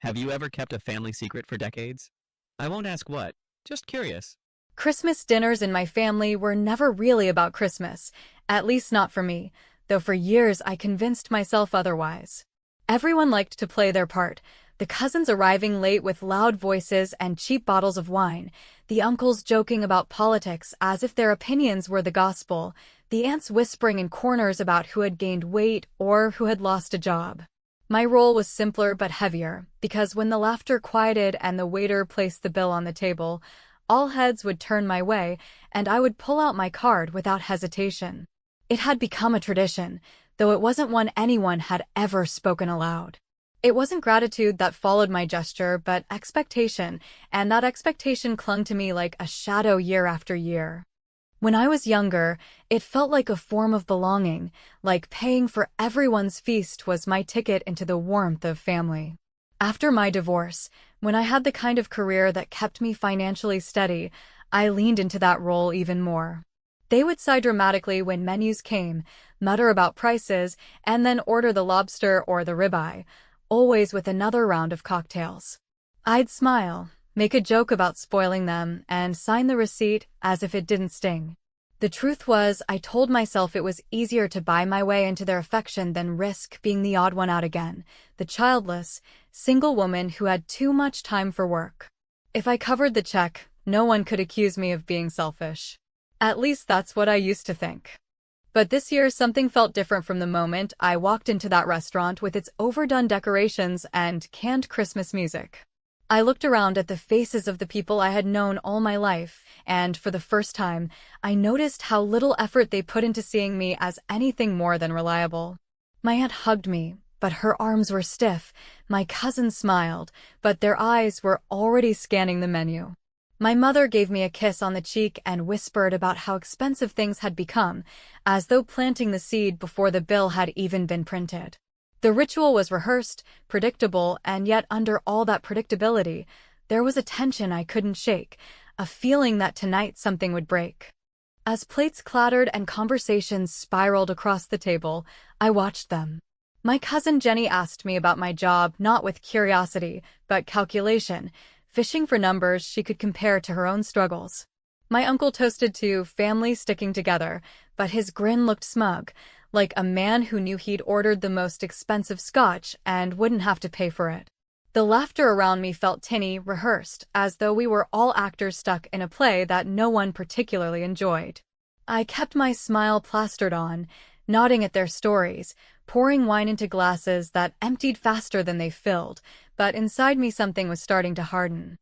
Have you ever kept a family secret for decades? I won't ask what, just curious. Christmas dinners in my family were never really about Christmas, at least not for me, though for years I convinced myself otherwise. Everyone liked to play their part, the cousins arriving late with loud voices and cheap bottles of wine, the uncles joking about politics as if their opinions were the gospel, the aunts whispering in corners about who had gained weight or who had lost a job. My role was simpler but heavier, because when the laughter quieted and the waiter placed the bill on the table, all heads would turn my way, and I would pull out my card without hesitation. It had become a tradition, though it wasn't one anyone had ever spoken aloud. It wasn't gratitude that followed my gesture, but expectation, and that expectation clung to me like a shadow year after year. When I was younger, it felt like a form of belonging, like paying for everyone's feast was my ticket into the warmth of family. After my divorce, when I had the kind of career that kept me financially steady, I leaned into that role even more. They would sigh dramatically when menus came, mutter about prices, and then order the lobster or the ribeye, always with another round of cocktails. I'd smile, make a joke about spoiling them, and sign the receipt as if it didn't sting. The truth was, I told myself it was easier to buy my way into their affection than risk being the odd one out again, the childless, single woman who had too much time for work. If I covered the check, no one could accuse me of being selfish. At least that's what I used to think. But this year, something felt different from the moment I walked into that restaurant with its overdone decorations and canned Christmas music. I looked around at the faces of the people I had known all my life, and for the first time, I noticed how little effort they put into seeing me as anything more than reliable. My aunt hugged me, but her arms were stiff. My cousin smiled, but their eyes were already scanning the menu. My mother gave me a kiss on the cheek and whispered about how expensive things had become, as though planting the seed before the bill had even been printed. The ritual was rehearsed, predictable, and yet under all that predictability, there was a tension I couldn't shake, a feeling that tonight something would break. As plates clattered and conversations spiraled across the table, I watched them. My cousin Jenny asked me about my job not with curiosity, but calculation, fishing for numbers she could compare to her own struggles. My uncle toasted to family sticking together, but his grin looked smug, like a man who knew he'd ordered the most expensive scotch and wouldn't have to pay for it. The laughter around me felt tinny, rehearsed, as though we were all actors stuck in a play that no one particularly enjoyed. I kept my smile plastered on, nodding at their stories, pouring wine into glasses that emptied faster than they filled, but inside me something was starting to harden.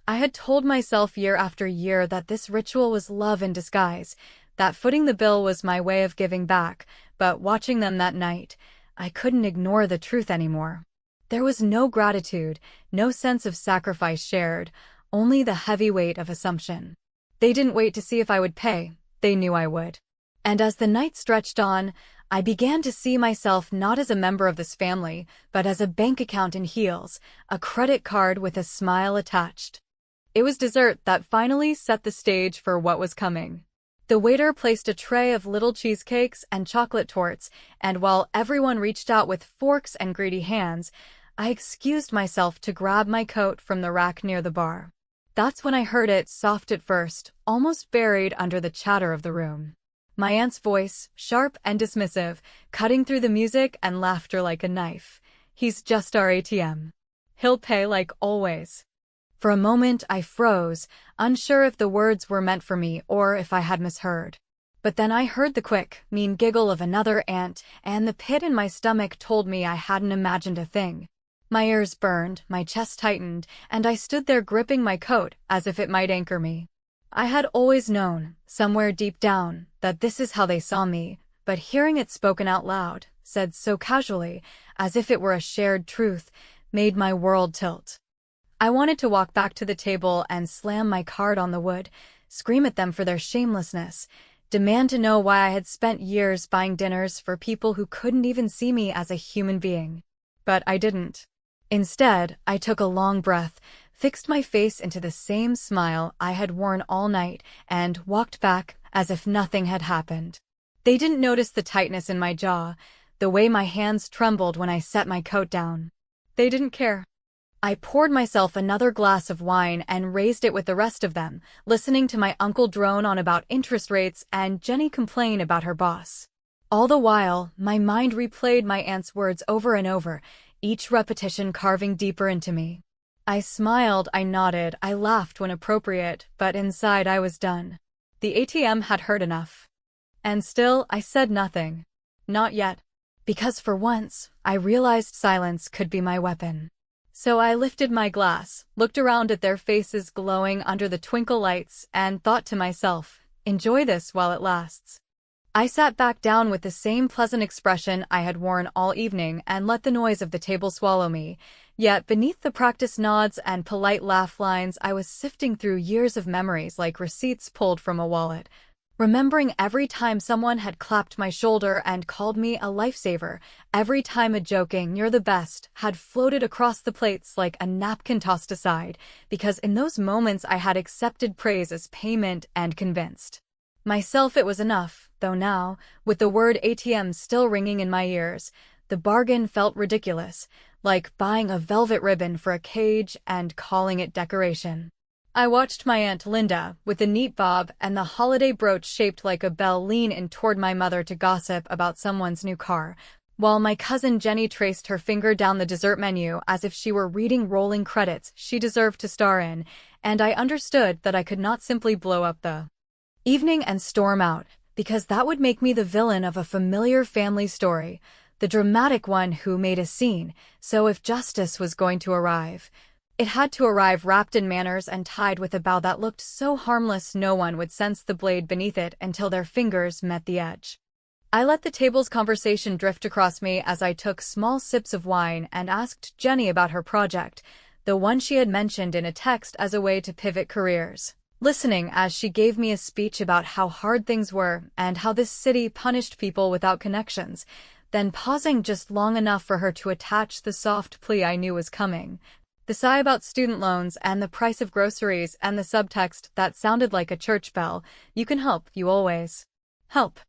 I had told myself year after year that this ritual was love in disguise, that footing the bill was my way of giving back, but watching them that night, I couldn't ignore the truth anymore. There was no gratitude, no sense of sacrifice shared, only the heavy weight of assumption. They didn't wait to see if I would pay, they knew I would. And as the night stretched on, I began to see myself not as a member of this family, but as a bank account in heels, a credit card with a smile attached. It was dessert that finally set the stage for what was coming. The waiter placed a tray of little cheesecakes and chocolate torts, and while everyone reached out with forks and greedy hands, I excused myself to grab my coat from the rack near the bar. That's when I heard it, soft at first, almost buried under the chatter of the room. My aunt's voice, sharp and dismissive, cutting through the music and laughter like a knife. "He's just our ATM. He'll pay like always." For a moment I froze, unsure if the words were meant for me or if I had misheard. But then I heard the quick, mean giggle of another aunt, and the pit in my stomach told me I hadn't imagined a thing. My ears burned, my chest tightened, and I stood there gripping my coat as if it might anchor me. I had always known, somewhere deep down, that this is how they saw me, but hearing it spoken out loud, said so casually, as if it were a shared truth, made my world tilt. I wanted to walk back to the table and slam my card on the wood, scream at them for their shamelessness, demand to know why I had spent years buying dinners for people who couldn't even see me as a human being. But I didn't. Instead, I took a long breath, fixed my face into the same smile I had worn all night, and walked back as if nothing had happened. They didn't notice the tightness in my jaw, the way my hands trembled when I set my coat down. They didn't care. I poured myself another glass of wine and raised it with the rest of them, listening to my uncle drone on about interest rates and Jenny complain about her boss. All the while, my mind replayed my aunt's words over and over, each repetition carving deeper into me. I smiled, I nodded, I laughed when appropriate, but inside I was done. The ATM had heard enough. And still, I said nothing. Not yet. Because for once, I realized silence could be my weapon. So I lifted my glass, looked around at their faces glowing under the twinkle lights, and thought to myself, enjoy this while it lasts. I sat back down with the same pleasant expression I had worn all evening and let the noise of the table swallow me. Yet beneath the practiced nods and polite laugh lines, I was sifting through years of memories like receipts pulled from a wallet. Remembering every time someone had clapped my shoulder and called me a lifesaver, every time a joking "you're the best" had floated across the plates like a napkin tossed aside, because in those moments I had accepted praise as payment and convinced myself it was enough, though now, with the word ATM still ringing in my ears, the bargain felt ridiculous, like buying a velvet ribbon for a cage and calling it decoration. I watched my Aunt Linda, with a neat bob and the holiday brooch shaped like a bell, lean in toward my mother to gossip about someone's new car, while my cousin Jenny traced her finger down the dessert menu as if she were reading rolling credits she deserved to star in, and I understood that I could not simply blow up the evening and storm out, because that would make me the villain of a familiar family story, the dramatic one who made a scene. So if justice was going to arrive, it had to arrive wrapped in manners and tied with a bow that looked so harmless no one would sense the blade beneath it until their fingers met the edge. I let the table's conversation drift across me as I took small sips of wine and asked Jenny about her project, the one she had mentioned in a text as a way to pivot careers. Listening as she gave me a speech about how hard things were and how this city punished people without connections, then pausing just long enough for her to attach the soft plea I knew was coming. The sigh about student loans and the price of groceries and the subtext that sounded like a church bell, "You can help, you always help."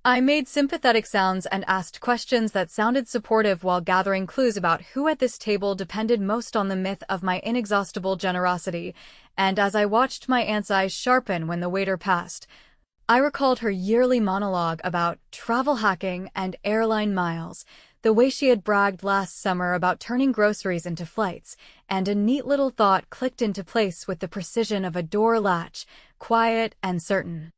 I made sympathetic sounds and asked questions that sounded supportive while gathering clues about who at this table depended most on the myth of my inexhaustible generosity, and as I watched my aunt's eyes sharpen when the waiter passed, I recalled her yearly monologue about travel hacking and airline miles, the way she had bragged last summer about turning groceries into flights, and a neat little thought clicked into place with the precision of a door latch, quiet and certain.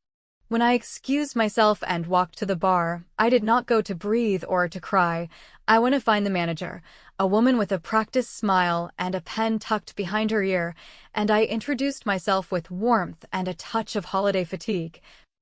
When I excused myself and walked to the bar, I did not go to breathe or to cry. I went to find the manager, a woman with a practiced smile and a pen tucked behind her ear, and I introduced myself with warmth and a touch of holiday fatigue,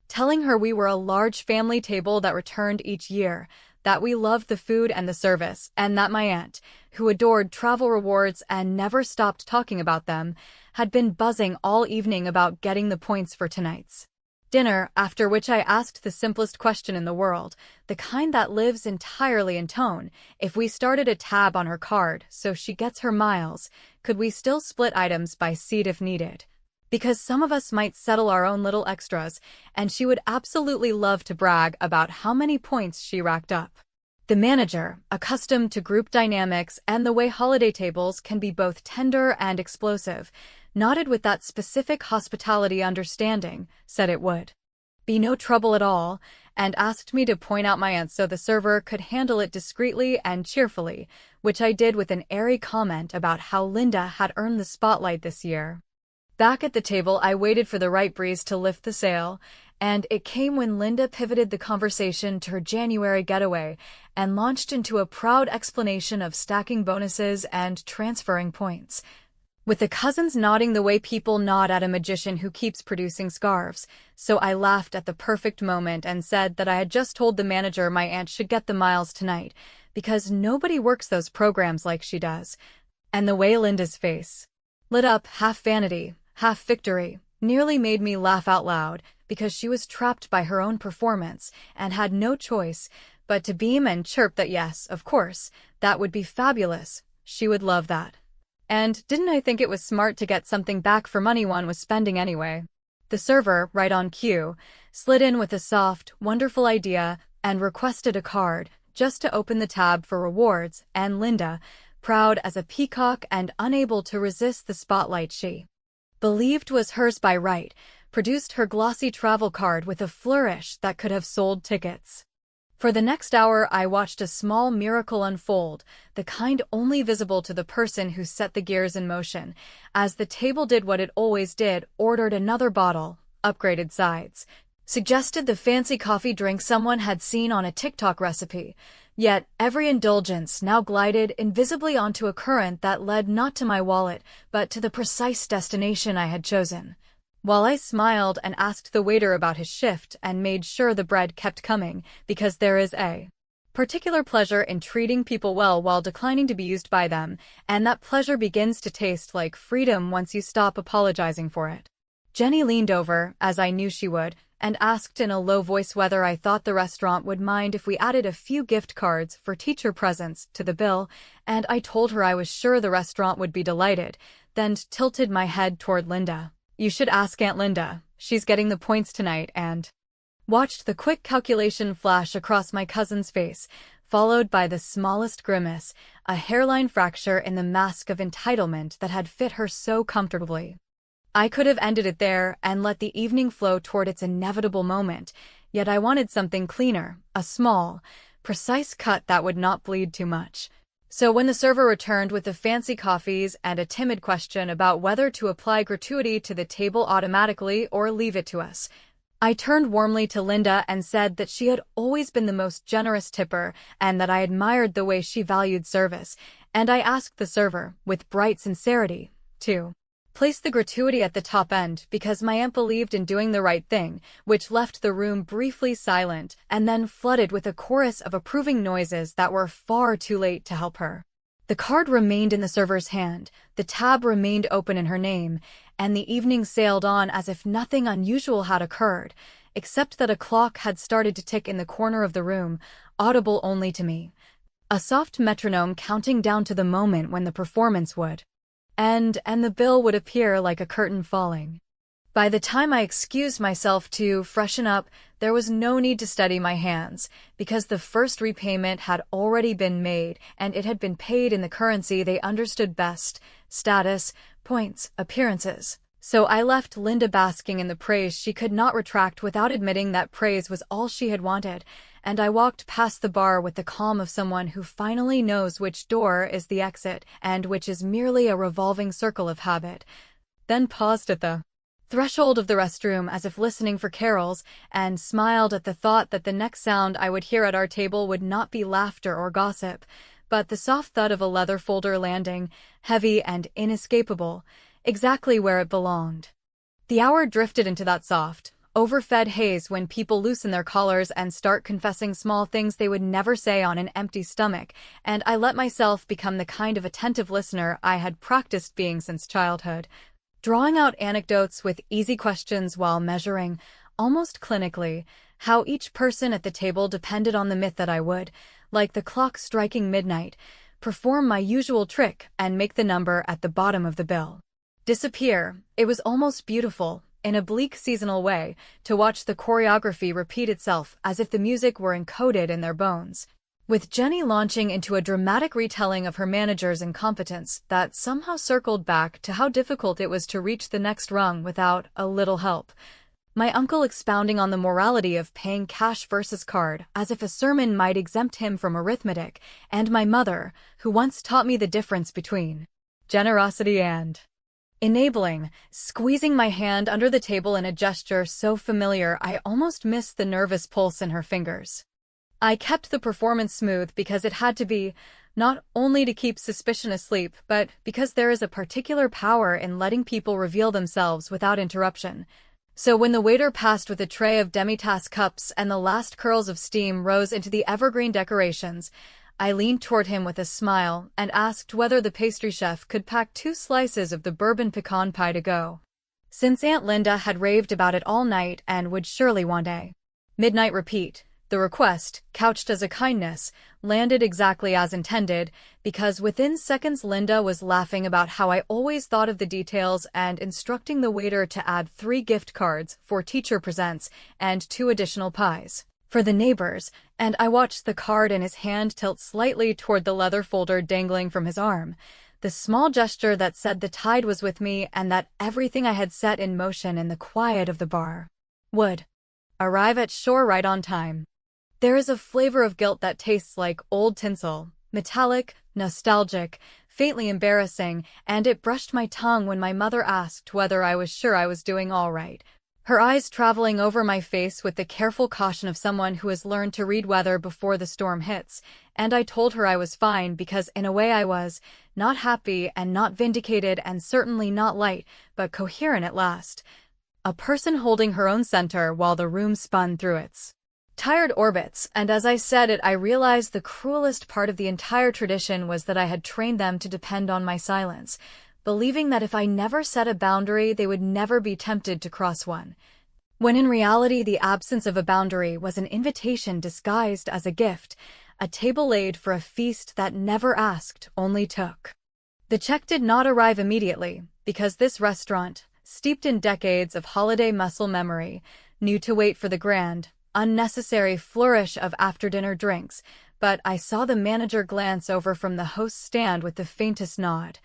telling her we were a large family table that returned each year, that we loved the food and the service, and that my aunt, who adored travel rewards and never stopped talking about them, had been buzzing all evening about getting the points for tonight's dinner, after which I asked the simplest question in the world, the kind that lives entirely in tone. If we started a tab on her card so she gets her miles, could we still split items by seat if needed? Because some of us might settle our own little extras, and she would absolutely love to brag about how many points she racked up. The manager, accustomed to group dynamics and the way holiday tables can be both tender and explosive, nodded with that specific hospitality understanding, said it would be no trouble at all, and asked me to point out my aunt so the server could handle it discreetly and cheerfully, which I did with an airy comment about how Linda had earned the spotlight this year. Back at the table, I waited for the right breeze to lift the sail, and it came when Linda pivoted the conversation to her January getaway and launched into a proud explanation of stacking bonuses and transferring points, with the cousins nodding the way people nod at a magician who keeps producing scarves. So I laughed at the perfect moment and said that I had just told the manager my aunt should get the miles tonight, because nobody works those programs like she does. And the way Linda's face lit up, half vanity, half victory, nearly made me laugh out loud, because she was trapped by her own performance and had no choice but to beam and chirp that yes, of course, that would be fabulous, she would love that. And didn't I think it was smart to get something back for money one was spending anyway? The server, right on cue, slid in with a soft, wonderful idea and requested a card, just to open the tab for rewards, and Linda, proud as a peacock and unable to resist the spotlight she believed was hers by right, produced her glossy travel card with a flourish that could have sold tickets. For the next hour, I watched a small miracle unfold, the kind only visible to the person who set the gears in motion, as the table did what it always did, ordered another bottle, upgraded sides, suggested the fancy coffee drink someone had seen on a TikTok recipe. Yet every indulgence now glided invisibly onto a current that led not to my wallet, but to the precise destination I had chosen. While I smiled and asked the waiter about his shift and made sure the bread kept coming, because there is a particular pleasure in treating people well while declining to be used by them, and that pleasure begins to taste like freedom once you stop apologizing for it. Jenny leaned over, as I knew she would, and asked in a low voice whether I thought the restaurant would mind if we added a few gift cards for teacher presents to the bill, and I told her I was sure the restaurant would be delighted, then tilted my head toward Linda. You should ask Aunt Linda. She's getting the points tonight, and watched the quick calculation flash across my cousin's face, followed by the smallest grimace, a hairline fracture in the mask of entitlement that had fit her so comfortably. I could have ended it there and let the evening flow toward its inevitable moment, yet I wanted something cleaner, a small, precise cut that would not bleed too much. So when the server returned with the fancy coffees and a timid question about whether to apply gratuity to the table automatically or leave it to us, I turned warmly to Linda and said that she had always been the most generous tipper and that I admired the way she valued service, and I asked the server, with bright sincerity, to place the gratuity at the top end because my aunt believed in doing the right thing, which left the room briefly silent and then flooded with a chorus of approving noises that were far too late to help her. The card remained in the server's hand, the tab remained open in her name, and the evening sailed on as if nothing unusual had occurred, except that a clock had started to tick in the corner of the room, audible only to me. A soft metronome counting down to the moment when the performance would end and the bill would appear like a curtain falling. By the time I excused myself to freshen up, there was no need to steady my hands, because the first repayment had already been made and it had been paid in the currency they understood best: status, points, appearances. So I left Linda basking in the praise she could not retract without admitting that praise was all she had wanted, and I walked past the bar with the calm of someone who finally knows which door is the exit and which is merely a revolving circle of habit, then paused at the threshold of the restroom as if listening for carols, and smiled at the thought that the next sound I would hear at our table would not be laughter or gossip, but the soft thud of a leather folder landing, heavy and inescapable, exactly where it belonged. The hour drifted into that soft, overfed haze when people loosen their collars and start confessing small things they would never say on an empty stomach, and I let myself become the kind of attentive listener I had practiced being since childhood, drawing out anecdotes with easy questions while measuring, almost clinically, how each person at the table depended on the myth that I would, like the clock striking midnight, perform my usual trick and make the number at the bottom of the bill disappear. It was almost beautiful, in a bleak seasonal way, to watch the choreography repeat itself as if the music were encoded in their bones, with Jenny launching into a dramatic retelling of her manager's incompetence that somehow circled back to how difficult it was to reach the next rung without a little help. My uncle expounding on the morality of paying cash versus card as if a sermon might exempt him from arithmetic, and my mother, who once taught me the difference between generosity and enabling, squeezing my hand under the table in a gesture so familiar I almost missed the nervous pulse in her fingers. I kept the performance smooth because it had to be, not only to keep suspicion asleep, but because there is a particular power in letting people reveal themselves without interruption. So when the waiter passed with a tray of demitasse cups and the last curls of steam rose into the evergreen decorations, I leaned toward him with a smile and asked whether the pastry chef could pack 2 slices of the bourbon pecan pie to go, since Aunt Linda had raved about it all night and would surely want a midnight repeat. The request, couched as a kindness, landed exactly as intended, because within seconds Linda was laughing about how I always thought of the details and instructing the waiter to add 3 gift cards for teacher presents and 2 additional pies for the neighbors, and I watched the card in his hand tilt slightly toward the leather folder dangling from his arm. The small gesture that said the tide was with me and that everything I had set in motion in the quiet of the bar would arrive at shore right on time. There is a flavor of guilt that tastes like old tinsel, metallic, nostalgic, faintly embarrassing, and it brushed my tongue when my mother asked whether I was sure I was doing all right. Her eyes traveling over my face with the careful caution of someone who has learned to read weather before the storm hits, and I told her I was fine because in a way I was, not happy and not vindicated and certainly not light, but coherent at last. A person holding her own center while the room spun through its tired orbits, and as I said it I realized the cruelest part of the entire tradition was that I had trained them to depend on my silence, believing that if I never set a boundary they would never be tempted to cross one. When in reality the absence of a boundary was an invitation disguised as a gift, a table laid for a feast that never asked, only took. The check did not arrive immediately, because this restaurant, steeped in decades of holiday muscle memory, knew to wait for the grand, unnecessary flourish of after-dinner drinks, but I saw the manager glance over from the host's stand with the faintest nod.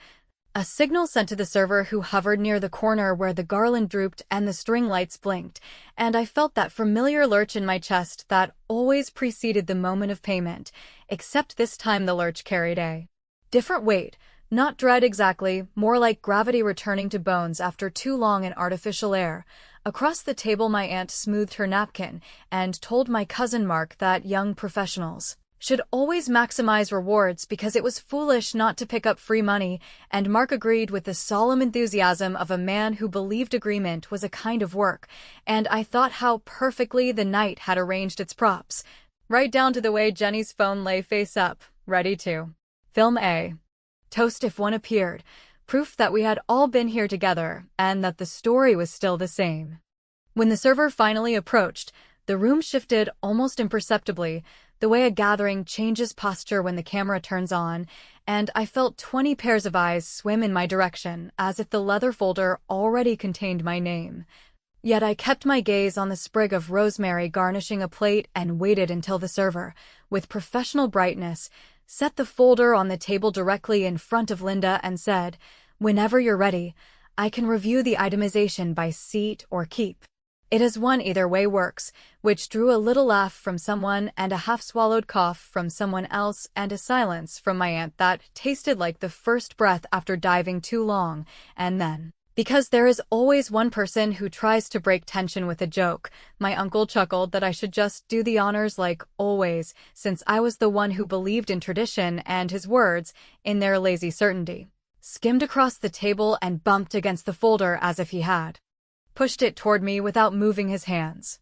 A signal sent to the server who hovered near the corner where the garland drooped and the string lights blinked, and I felt that familiar lurch in my chest that always preceded the moment of payment, except this time the lurch carried a different weight, not dread exactly, more like gravity returning to bones after too long in artificial air. Across the table my aunt smoothed her napkin and told my cousin Mark that young professionals should always maximize rewards because it was foolish not to pick up free money, and Mark agreed with the solemn enthusiasm of a man who believed agreement was a kind of work, and I thought how perfectly the night had arranged its props, right down to the way Jenny's phone lay face up, ready to film a toast if one appeared, proof that we had all been here together and that the story was still the same. When the server finally approached, the room shifted almost imperceptibly, the way a gathering changes posture when the camera turns on, and I felt 20 pairs of eyes swim in my direction, as if the leather folder already contained my name. Yet I kept my gaze on the sprig of rosemary garnishing a plate and waited until the server, with professional brightness, set the folder on the table directly in front of Linda and said, "Whenever you're ready, I can review the itemization by seat or keep." It as one either way works, which drew a little laugh from someone and a half-swallowed cough from someone else and a silence from my aunt that tasted like the first breath after diving too long, and then, because there is always one person who tries to break tension with a joke, my uncle chuckled that I should just do the honors like always, since I was the one who believed in tradition and his words, in their lazy certainty, skimmed across the table and bumped against the folder as if he had pushed it toward me without moving his hands.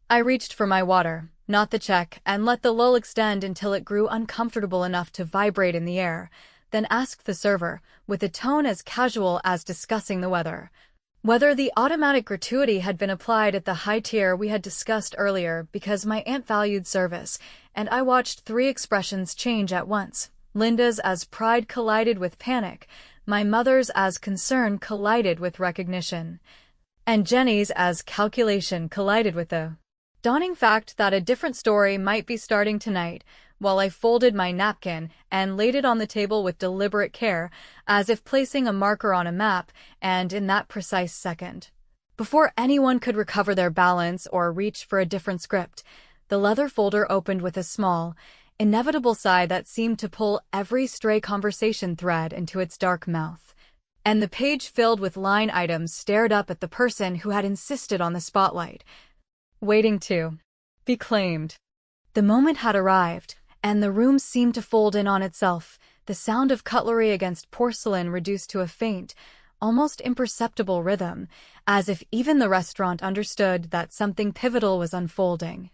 I reached for my water, not the check, and let the lull extend until it grew uncomfortable enough to vibrate in the air, then asked the server, with a tone as casual as discussing the weather, whether the automatic gratuity had been applied at the high tier we had discussed earlier because my aunt valued service, and I watched 3 expressions change at once. Linda's as pride collided with panic, my mother's as concern collided with recognition, and Jenny's as calculation collided with the dawning fact that a different story might be starting tonight, while I folded my napkin and laid it on the table with deliberate care, as if placing a marker on a map, and in that precise second, before anyone could recover their balance or reach for a different script, the leather folder opened with a small, inevitable sigh that seemed to pull every stray conversation thread into its dark mouth, and the page filled with line items stared up at the person who had insisted on the spotlight, waiting to be claimed. The moment had arrived, and the room seemed to fold in on itself, the sound of cutlery against porcelain reduced to a faint, almost imperceptible rhythm, as if even the restaurant understood that something pivotal was unfolding.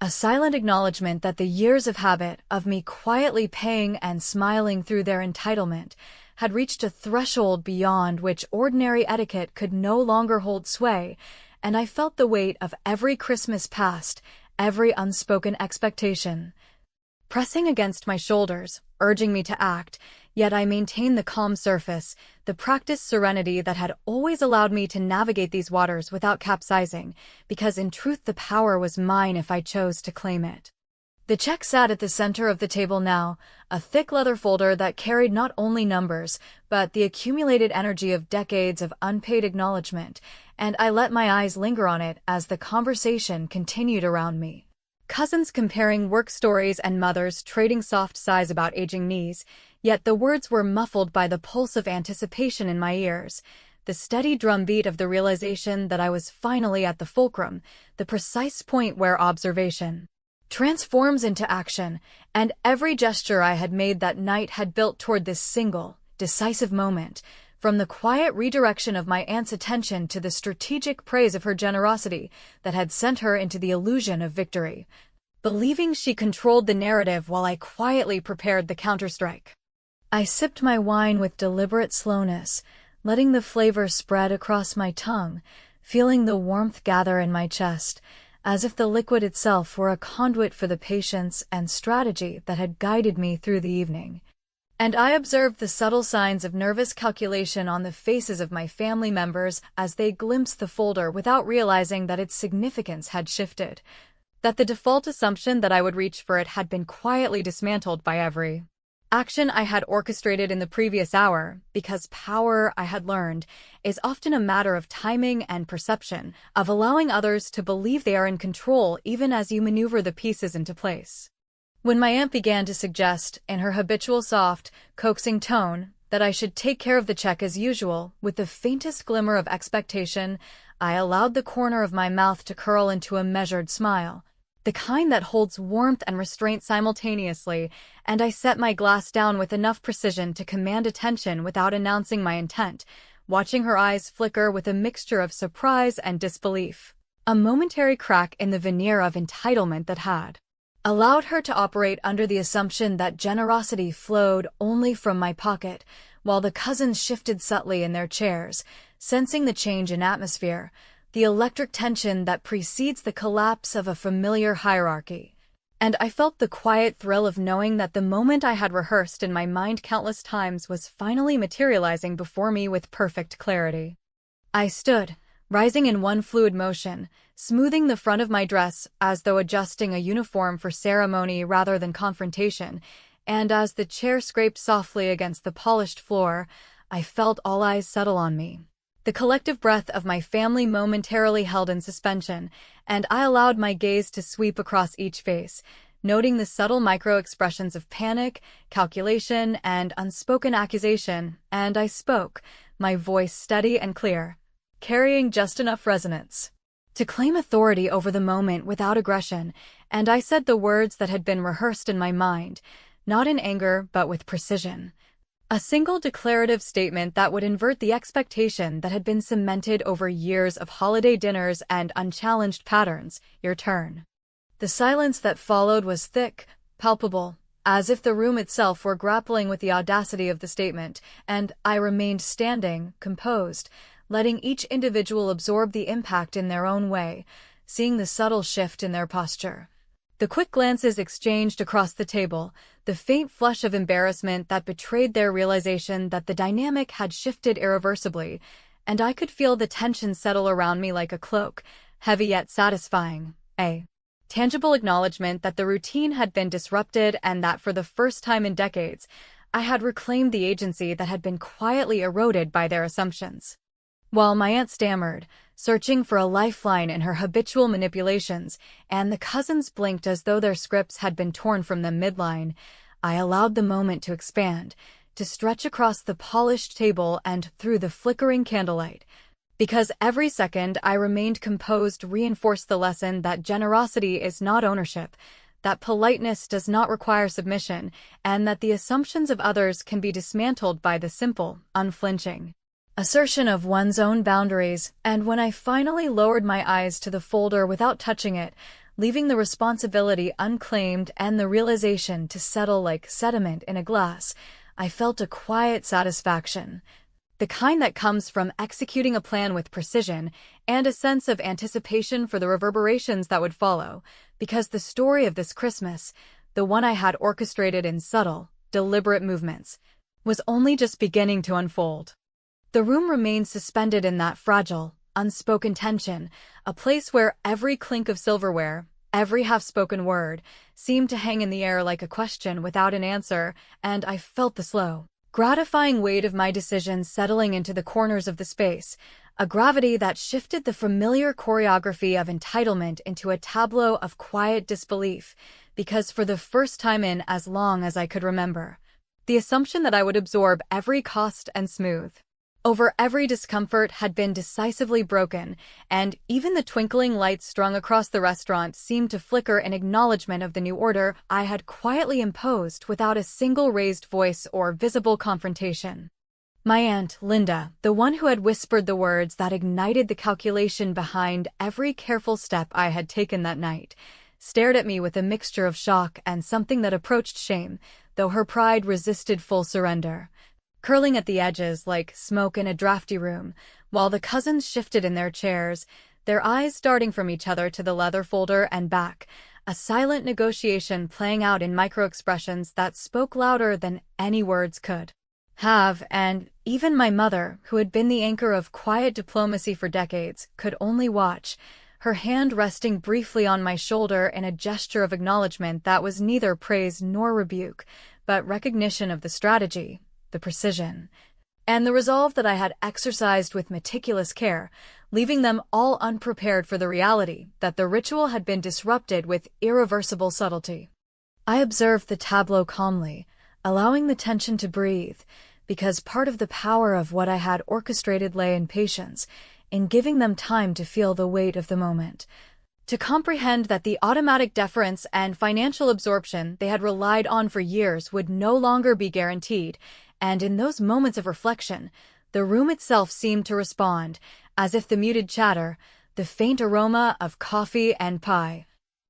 A silent acknowledgement that the years of habit, of me quietly paying and smiling through their entitlement, had reached a threshold beyond which ordinary etiquette could no longer hold sway, and I felt the weight of every Christmas past, every unspoken expectation, pressing against my shoulders, urging me to act, Yet I maintained the calm surface, the practiced serenity that had always allowed me to navigate these waters without capsizing, because in truth the power was mine if I chose to claim it. The check sat at the center of the table now, a thick leather folder that carried not only numbers, but the accumulated energy of decades of unpaid acknowledgement, and I let my eyes linger on it as the conversation continued around me. Cousins comparing work stories and mothers trading soft sighs about aging knees, yet the words were muffled by the pulse of anticipation in my ears, the steady drumbeat of the realization that I was finally at the fulcrum, the precise point where observation transforms into action, and every gesture I had made that night had built toward this single, decisive moment, from the quiet redirection of my aunt's attention to the strategic praise of her generosity that had sent her into the illusion of victory, believing she controlled the narrative while I quietly prepared the counterstrike. I sipped my wine with deliberate slowness, letting the flavor spread across my tongue, feeling the warmth gather in my chest, as if the liquid itself were a conduit for the patience and strategy that had guided me through the evening. And I observed the subtle signs of nervous calculation on the faces of my family members as they glimpsed the folder without realizing that its significance had shifted, that the default assumption that I would reach for it had been quietly dismantled by every action I had orchestrated in the previous hour, because power, I had learned, is often a matter of timing and perception, of allowing others to believe they are in control even as you maneuver the pieces into place. When my aunt began to suggest, in her habitual soft, coaxing tone, that I should take care of the check as usual, with the faintest glimmer of expectation, I allowed the corner of my mouth to curl into a measured smile, the kind that holds warmth and restraint simultaneously, and I set my glass down with enough precision to command attention without announcing my intent, watching her eyes flicker with a mixture of surprise and disbelief, a momentary crack in the veneer of entitlement that had allowed her to operate under the assumption that generosity flowed only from my pocket, while the cousins shifted subtly in their chairs, sensing the change in atmosphere, the electric tension that precedes the collapse of a familiar hierarchy. And I felt the quiet thrill of knowing that the moment I had rehearsed in my mind countless times was finally materializing before me with perfect clarity. I stood, rising in one fluid motion, smoothing the front of my dress as though adjusting a uniform for ceremony rather than confrontation, and as the chair scraped softly against the polished floor, I felt all eyes settle on me. The collective breath of my family momentarily held in suspension, and I allowed my gaze to sweep across each face, noting the subtle micro-expressions of panic, calculation, and unspoken accusation, and I spoke, my voice steady and clear, carrying just enough resonance to claim authority over the moment without aggression, and I said the words that had been rehearsed in my mind, not in anger but with precision. A single declarative statement that would invert the expectation that had been cemented over years of holiday dinners and unchallenged patterns. Your turn. The silence that followed was thick, palpable, as if the room itself were grappling with the audacity of the statement, and I remained standing, composed, letting each individual absorb the impact in their own way, seeing the subtle shift in their posture. The quick glances exchanged across the table, the faint flush of embarrassment that betrayed their realization that the dynamic had shifted irreversibly, and I could feel the tension settle around me like a cloak, heavy yet satisfying, a tangible acknowledgement that the routine had been disrupted and that for the first time in decades, I had reclaimed the agency that had been quietly eroded by their assumptions. While my aunt stammered, searching for a lifeline in her habitual manipulations, and the cousins blinked as though their scripts had been torn from them midline, I allowed the moment to expand, to stretch across the polished table and through the flickering candlelight. Because every second I remained composed reinforced the lesson that generosity is not ownership, that politeness does not require submission, and that the assumptions of others can be dismantled by the simple, unflinching assertion of one's own boundaries. And when I finally lowered my eyes to the folder without touching it, leaving the responsibility unclaimed and the realization to settle like sediment in a glass, I felt a quiet satisfaction, the kind that comes from executing a plan with precision and a sense of anticipation for the reverberations that would follow, because the story of this Christmas, the one I had orchestrated in subtle, deliberate movements, was only just beginning to unfold. The room remained suspended in that fragile, unspoken tension, a place where every clink of silverware, every half-spoken word, seemed to hang in the air like a question without an answer, and I felt the slow, gratifying weight of my decisions settling into the corners of the space, a gravity that shifted the familiar choreography of entitlement into a tableau of quiet disbelief, because for the first time in as long as I could remember, the assumption that I would absorb every cost and smooth over every discomfort had been decisively broken, and even the twinkling lights strung across the restaurant seemed to flicker in acknowledgement of the new order I had quietly imposed without a single raised voice or visible confrontation. My aunt, Linda, the one who had whispered the words that ignited the calculation behind every careful step I had taken that night, stared at me with a mixture of shock and something that approached shame, though her pride resisted full surrender. Curling at the edges like smoke in a drafty room, while the cousins shifted in their chairs, their eyes darting from each other to the leather folder and back, a silent negotiation playing out in micro-expressions that spoke louder than any words could have, and even my mother, who had been the anchor of quiet diplomacy for decades, could only watch, her hand resting briefly on my shoulder in a gesture of acknowledgement that was neither praise nor rebuke, but recognition of the strategy, the precision, and the resolve that I had exercised with meticulous care, leaving them all unprepared for the reality that the ritual had been disrupted with irreversible subtlety. I observed the tableau calmly, allowing the tension to breathe, because part of the power of what I had orchestrated lay in patience, in giving them time to feel the weight of the moment, to comprehend that the automatic deference and financial absorption they had relied on for years would no longer be guaranteed, and in those moments of reflection, the room itself seemed to respond, as if the muted chatter, the faint aroma of coffee and pie,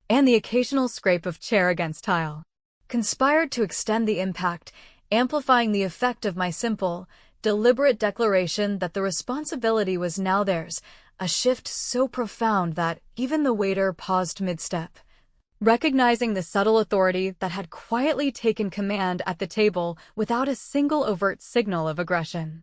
and the occasional scrape of chair against tile, conspired to extend the impact, amplifying the effect of my simple, deliberate declaration that the responsibility was now theirs, a shift so profound that even the waiter paused mid-step, recognizing the subtle authority that had quietly taken command at the table without a single overt signal of aggression.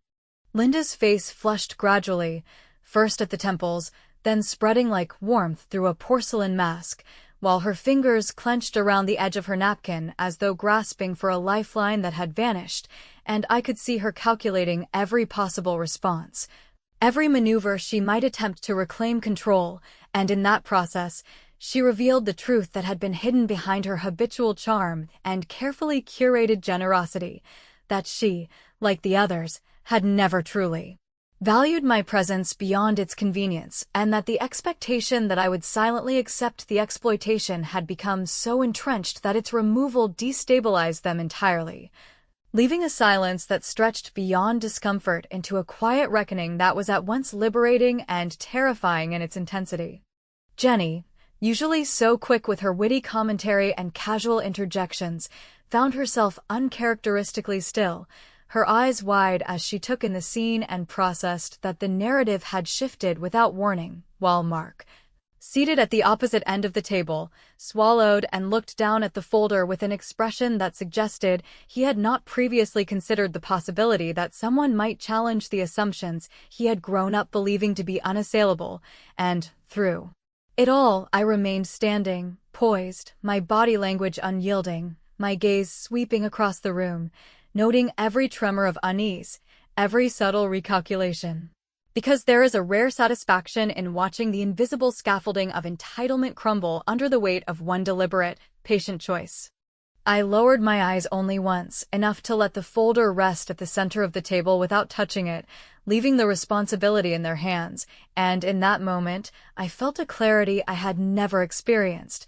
Linda's face flushed gradually, first at the temples, then spreading like warmth through a porcelain mask, while her fingers clenched around the edge of her napkin as though grasping for a lifeline that had vanished, and I could see her calculating every possible response, every maneuver she might attempt to reclaim control, and in that process, she revealed the truth that had been hidden behind her habitual charm and carefully curated generosity, that she, like the others, had never truly valued my presence beyond its convenience, and that the expectation that I would silently accept the exploitation had become so entrenched that its removal destabilized them entirely, leaving a silence that stretched beyond discomfort into a quiet reckoning that was at once liberating and terrifying in its intensity. Jenny, usually so quick with her witty commentary and casual interjections, found herself uncharacteristically still, her eyes wide as she took in the scene and processed that the narrative had shifted without warning, while Mark, seated at the opposite end of the table, swallowed and looked down at the folder with an expression that suggested he had not previously considered the possibility that someone might challenge the assumptions he had grown up believing to be unassailable, and, through it all, I remained standing, poised, my body language unyielding, my gaze sweeping across the room, noting every tremor of unease, every subtle recalculation. Because there is a rare satisfaction in watching the invisible scaffolding of entitlement crumble under the weight of one deliberate, patient choice. I lowered my eyes only once, enough to let the folder rest at the center of the table without touching it, leaving the responsibility in their hands, and in that moment, I felt a clarity I had never experienced,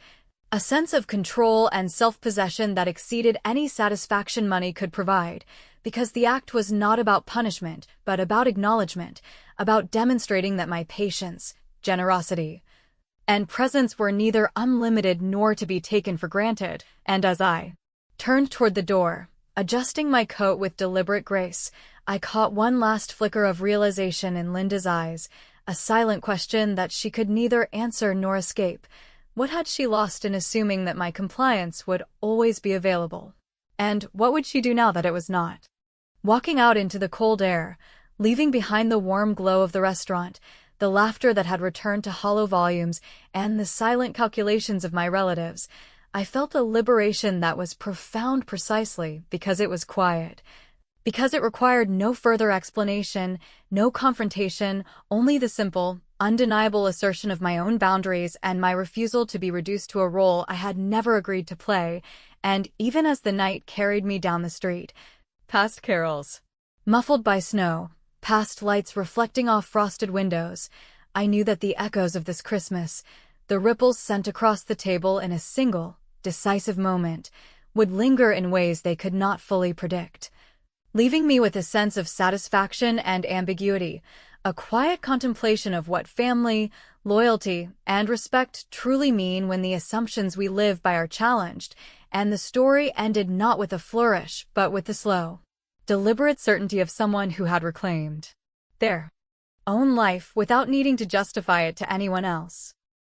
a sense of control and self-possession that exceeded any satisfaction money could provide, because the act was not about punishment, but about acknowledgement, about demonstrating that my patience, generosity, and presence were neither unlimited nor to be taken for granted, and as I turned toward the door, adjusting my coat with deliberate grace, I caught one last flicker of realization in Linda's eyes, a silent question that she could neither answer nor escape. What had she lost in assuming that my compliance would always be available? And what would she do now that it was not? Walking out into the cold air, leaving behind the warm glow of the restaurant, the laughter that had returned to hollow volumes, and the silent calculations of my relatives, I felt a liberation that was profound precisely because it was quiet. Because it required no further explanation, no confrontation, only the simple, undeniable assertion of my own boundaries and my refusal to be reduced to a role I had never agreed to play, and even as the night carried me down the street, past carols, muffled by snow, past lights reflecting off frosted windows, I knew that the echoes of this Christmas, the ripples sent across the table in a single, decisive moment, would linger in ways they could not fully predict, leaving me with a sense of satisfaction and ambiguity, a quiet contemplation of what family, loyalty, and respect truly mean when the assumptions we live by are challenged, and the story ended not with a flourish, but with the slow, deliberate certainty of someone who had reclaimed their own life without needing to justify it to anyone else.